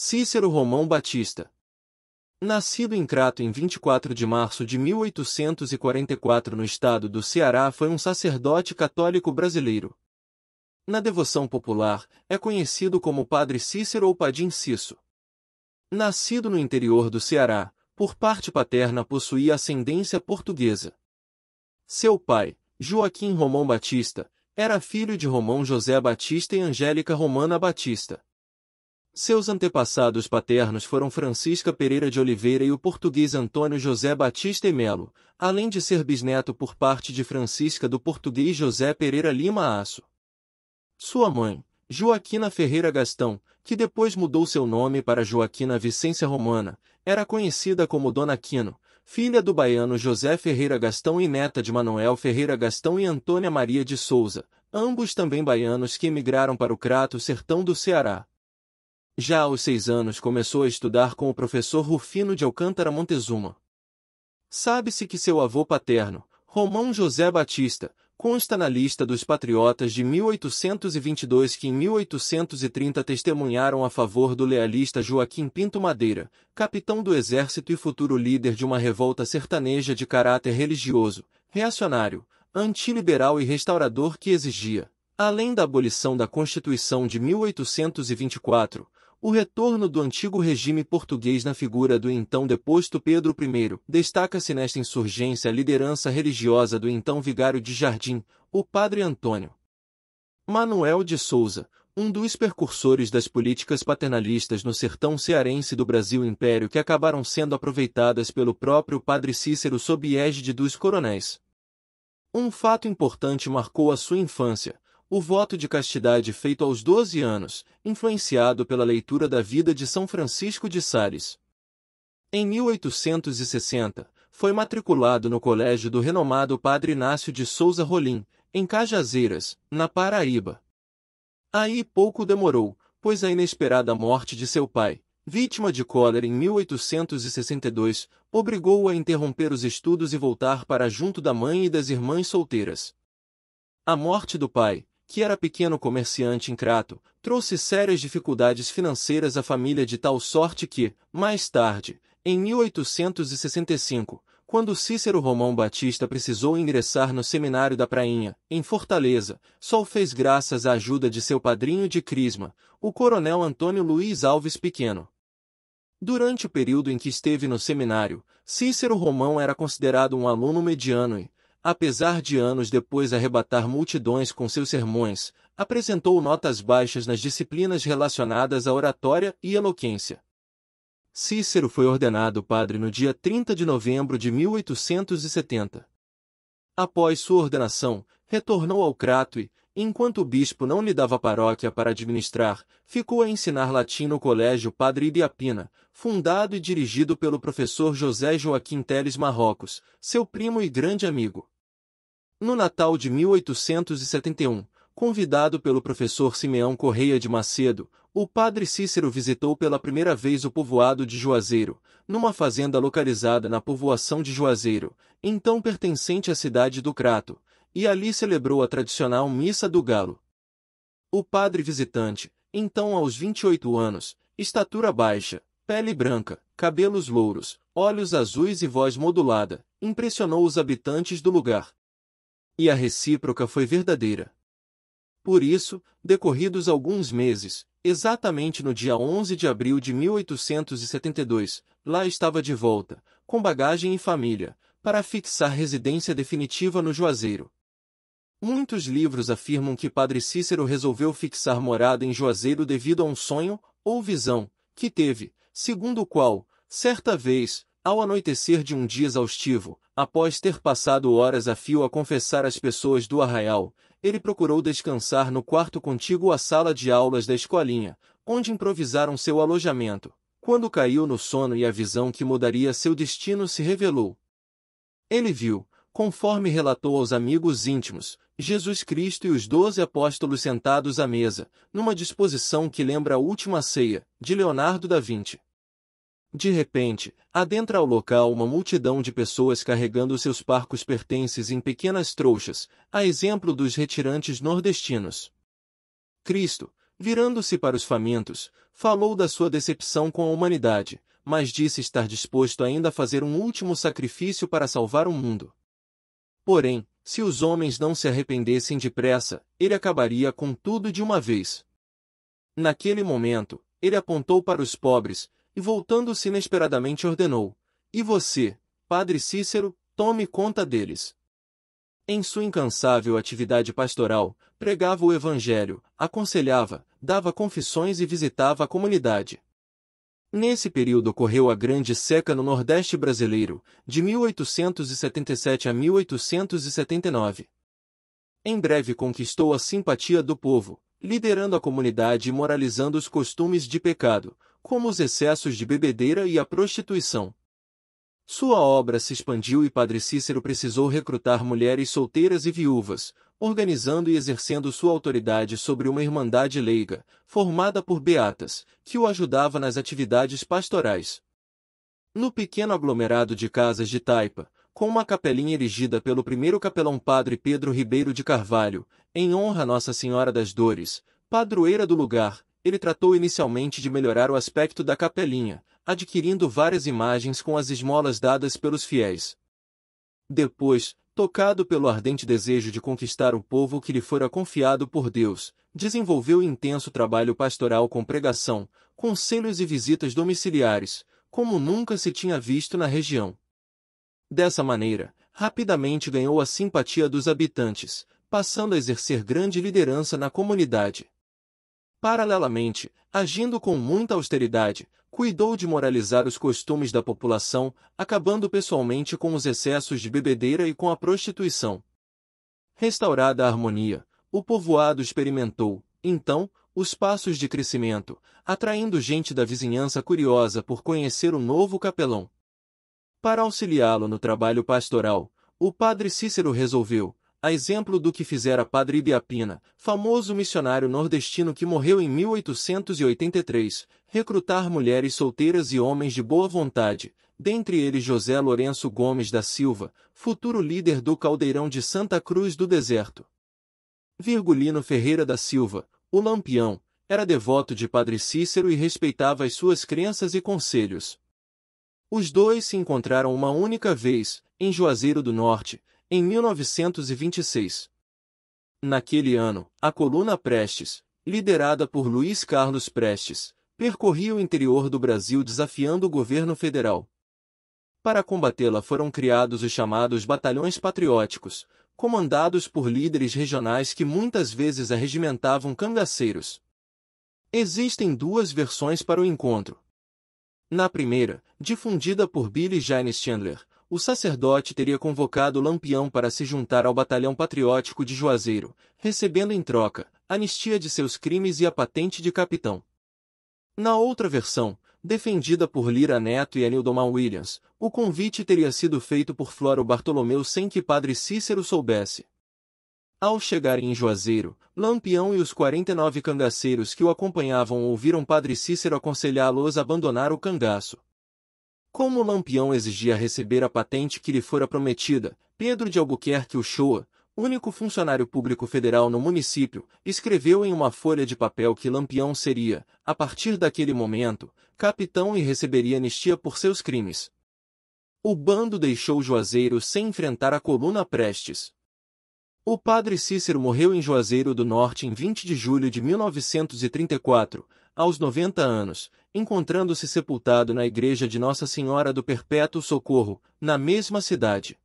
Cícero Romão Batista. Nascido em Crato em 24 de março de 1844 no estado do Ceará, foi um sacerdote católico brasileiro. Na devoção popular, é conhecido como Padre Cícero ou Padim Cisso. Nascido no interior do Ceará, por parte paterna possuía ascendência portuguesa. Seu pai, Joaquim Romão Batista, era filho de Romão José Batista e Angélica Romana Batista. Seus antepassados paternos foram Francisca Pereira de Oliveira e o português Antônio José Batista e Melo, além de ser bisneto por parte de Francisca do português José Pereira Lima Aço. Sua mãe, Joaquina Ferreira Gastão, que depois mudou seu nome para Joaquina Vicência Romana, era conhecida como Dona Quino, filha do baiano José Ferreira Gastão e neta de Manoel Ferreira Gastão e Antônia Maria de Souza, ambos também baianos que emigraram para o Crato, sertão do Ceará. Já aos 6 anos começou a estudar com o professor Rufino de Alcântara Montezuma. Sabe-se que seu avô paterno, Romão José Batista, consta na lista dos patriotas de 1822 que em 1830 testemunharam a favor do lealista Joaquim Pinto Madeira, capitão do exército e futuro líder de uma revolta sertaneja de caráter religioso, reacionário, antiliberal e restaurador que exigia, além da abolição da Constituição de 1824, o retorno do antigo regime português na figura do então deposto Pedro I. Destaca-se nesta insurgência a liderança religiosa do então vigário de Jardim, o padre Antônio Manuel de Souza, um dos precursores das políticas paternalistas no sertão cearense do Brasil Império que acabaram sendo aproveitadas pelo próprio padre Cícero sob égide dos coronéis. Um fato importante marcou a sua infância: o voto de castidade feito aos 12 anos, influenciado pela leitura da vida de São Francisco de Sales. Em 1860, foi matriculado no colégio do renomado Padre Inácio de Souza Rolim, em Cajazeiras, na Paraíba. Aí pouco demorou, pois a inesperada morte de seu pai, vítima de cólera em 1862, obrigou-o a interromper os estudos e voltar para junto da mãe e das irmãs solteiras. A morte do pai, que era pequeno comerciante em Crato, trouxe sérias dificuldades financeiras à família de tal sorte que, mais tarde, em 1865, quando Cícero Romão Batista precisou ingressar no seminário da Prainha, em Fortaleza, só o fez graças à ajuda de seu padrinho de crisma, o coronel Antônio Luiz Alves Pequeno. Durante o período em que esteve no seminário, Cícero Romão era considerado um aluno mediano e, apesar de anos depois arrebatar multidões com seus sermões, apresentou notas baixas nas disciplinas relacionadas à oratória e eloquência. Cícero foi ordenado padre no dia 30 de novembro de 1870. Após sua ordenação, retornou ao Crato e, enquanto o bispo não lhe dava paróquia para administrar, ficou a ensinar latim no colégio Padre Ibiapina, fundado e dirigido pelo professor José Joaquim Teles Marrocos, seu primo e grande amigo. No Natal de 1871, convidado pelo professor Simeão Correia de Macedo, o padre Cícero visitou pela primeira vez o povoado de Juazeiro, numa fazenda localizada na povoação de Juazeiro, então pertencente à cidade do Crato, e ali celebrou a tradicional Missa do Galo. O padre visitante, então aos 28 anos, estatura baixa, pele branca, cabelos louros, olhos azuis e voz modulada, impressionou os habitantes do lugar. E a recíproca foi verdadeira. Por isso, decorridos alguns meses, exatamente no dia 11 de abril de 1872, lá estava de volta, com bagagem e família, para fixar residência definitiva no Juazeiro. Muitos livros afirmam que Padre Cícero resolveu fixar morada em Juazeiro devido a um sonho, ou visão, que teve, segundo o qual, certa vez, ao anoitecer de um dia exaustivo, após ter passado horas a fio a confessar às pessoas do arraial, ele procurou descansar no quarto contíguo à sala de aulas da escolinha, onde improvisaram seu alojamento, quando caiu no sono e a visão que mudaria seu destino se revelou. Ele viu, conforme relatou aos amigos íntimos, Jesus Cristo e os 12 apóstolos sentados à mesa, numa disposição que lembra a Última Ceia, de Leonardo da Vinci. De repente, adentra ao local uma multidão de pessoas carregando seus parcos pertences em pequenas trouxas, a exemplo dos retirantes nordestinos. Cristo, Virando-se para os famintos, falou da sua decepção com a humanidade, mas disse estar disposto ainda a fazer um último sacrifício para salvar o mundo. Porém, se os homens não se arrependessem depressa, ele acabaria com tudo de uma vez. Naquele momento, ele apontou para os pobres, e voltando-se inesperadamente ordenou: "E você, Padre Cícero, tome conta deles." Em sua incansável atividade pastoral, pregava o Evangelho, aconselhava, dava confissões e visitava a comunidade. Nesse período ocorreu a Grande Seca no Nordeste brasileiro, de 1877 a 1879. Em breve conquistou a simpatia do povo, liderando a comunidade e moralizando os costumes de pecado, como os excessos de bebedeira e a prostituição. Sua obra se expandiu e Padre Cícero precisou recrutar mulheres solteiras e viúvas, organizando e exercendo sua autoridade sobre uma irmandade leiga, formada por beatas, que o ajudava nas atividades pastorais. No pequeno aglomerado de casas de Taipa, com uma capelinha erigida pelo primeiro capelão Padre Pedro Ribeiro de Carvalho, em honra a Nossa Senhora das Dores, padroeira do lugar, ele tratou inicialmente de melhorar o aspecto da capelinha, adquirindo várias imagens com as esmolas dadas pelos fiéis. Depois, tocado pelo ardente desejo de conquistar o povo que lhe fora confiado por Deus, desenvolveu intenso trabalho pastoral com pregação, conselhos e visitas domiciliares, como nunca se tinha visto na região. Dessa maneira, rapidamente ganhou a simpatia dos habitantes, passando a exercer grande liderança na comunidade. Paralelamente, agindo com muita austeridade, cuidou de moralizar os costumes da população, acabando pessoalmente com os excessos de bebedeira e com a prostituição. Restaurada a harmonia, o povoado experimentou, então, os passos de crescimento, atraindo gente da vizinhança curiosa por conhecer o novo capelão. Para auxiliá-lo no trabalho pastoral, o Padre Cícero resolveu, a exemplo do que fizera Padre Ibiapina, famoso missionário nordestino que morreu em 1883, recrutar mulheres solteiras e homens de boa vontade, dentre eles José Lourenço Gomes da Silva, futuro líder do Caldeirão de Santa Cruz do Deserto. Virgulino Ferreira da Silva, o Lampião, era devoto de Padre Cícero e respeitava as suas crenças e conselhos. Os dois se encontraram uma única vez, em Juazeiro do Norte, em 1926. Naquele ano, a coluna Prestes, liderada por Luiz Carlos Prestes, percorria o interior do Brasil desafiando o governo federal. Para combatê-la foram criados os chamados batalhões patrióticos, comandados por líderes regionais que muitas vezes arregimentavam cangaceiros. Existem duas versões para o encontro. Na primeira, difundida por Billy Jane Chandler, o sacerdote teria convocado Lampião para se juntar ao batalhão patriótico de Juazeiro, recebendo em troca anistia de seus crimes e a patente de capitão. Na outra versão, defendida por Lira Neto e Anildomar Williams, o convite teria sido feito por Floro Bartolomeu sem que Padre Cícero soubesse. Ao chegarem em Juazeiro, Lampião e os 49 cangaceiros que o acompanhavam ouviram Padre Cícero aconselhá-los a abandonar o cangaço. Como Lampião exigia receber a patente que lhe fora prometida, Pedro de Albuquerque Uchoa, único funcionário público federal no município, escreveu em uma folha de papel que Lampião seria, a partir daquele momento, capitão e receberia anistia por seus crimes. O bando deixou Juazeiro sem enfrentar a coluna Prestes. O Padre Cícero morreu em Juazeiro do Norte em 20 de julho de 1934, aos 90 anos, encontrando-se sepultado na igreja de Nossa Senhora do Perpétuo Socorro, na mesma cidade.